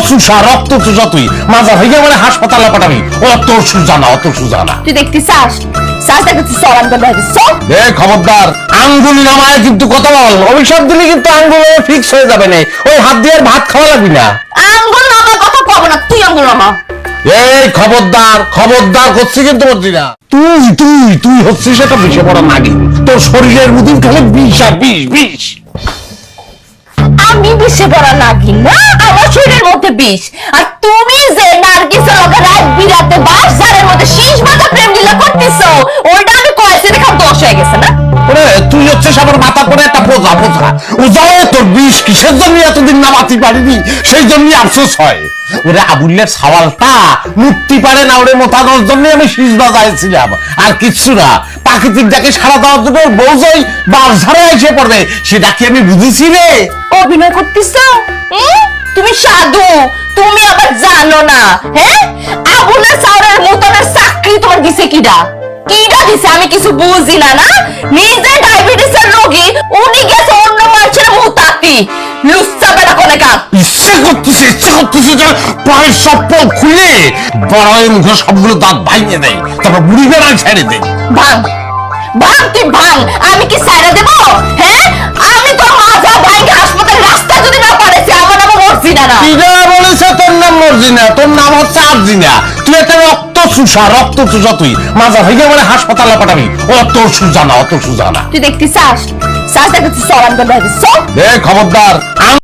চুষা রক্ত চুষা তুই মাজা ভেঙে মানে হাসপাতালে পাঠাবি। অত সুজানা অত সুজানা তুই দেখতে চাস দেখতে সরান করে সব এ খবরদার, আঙ্গুল নামায় কিন্তু কথা বল। অভিশাপ দিলে কিন্তু আঙ্গুল ফিক্স হয়ে যাবে না। ওই হাত দিয়ে আর ভাত খাওয়া লাগবি না। আঙ্গুল নামার কথা কব না, তুই আঙ্গুল নামা। এই খবরদার খবরদার করছি কিন্তু বলছি না। তুই তুই তুই হচ্ছিস একটা বিষে পড়া নাগি। তোর শরীরের মধ্যে খালি বিষ আর বিষ বিষ। আমি বিষে পড়া লাগি না, আমার শরীরের মধ্যে বিষ। আর তুমি যে নার্গিসের লগে রাত বিরাতে বাসারের মধ্যে শীষ বাজা প্রেম লীলা করতেছো, ওইটা আমি কয়েছে দেখা দোষ হয়ে গেছে না। ওরে তুই হচ্ছিস আমার মাথা করে একটা বোঝা বোঝা। ওজাও তোর বিষ কিসের জন্য এতদিন নামাতে পারিনি, সেই জন্য আফসোস হয়। ওরে আবুলের সওয়ালটা মুক্তি পারে না, ওরে মোতানোর জন্য আমি শীষ বাজাইছিলাম, আর কিচ্ছু না। প্রাকৃতিক ডাকে সারা দেওয়ার জন্য বউজই বাস ঝাড়ে এসে পড়বে, সেটা কি আমি বুঝেছি রে? অভিনয় করতেছো তুমি সাধু, তুমি আবার জানো না। হ্যাঁ, আবুলের চাউরের মতনের চাকরি তোমার দিছে কিডা কিডা দিছে আমি কিছু বুঝি না। না নিজে ডায়াবেটিসের রোগী, উনি গেছে অন্য মানুষের মুতাতি। লুচ্চা বেড়া কোনে কাজ ইচ্ছে করতেছে যে পায়ের চপ্পল খুলে বড়াই মুখে সবগুলো দাঁত ভাঙিয়ে দেয়, তারপর বুড়ি বেড়ায় ছেড়ে দেয়। ভাঙ ভাঙ তুই ভাঙ, আমি কি সাইরা দেব? হ্যাঁ, আমি তো মাজা ভাঙে হাসপাতাল রাস্তা যদি না পারেছি, আমার নাম মর্জিনা না। কিরা বলেছে তোর নাম মর্জিনা? তোর নাম হচ্ছে আরজিনা। তুই একটা রক্ত চুষা তুই মাজা ভেঙে মানে হাসপাতালে পাঠাবি। অত সুজানা অত সুজানা। তুই দেখতে চাস দেখতে সরান করে সব খবরদার।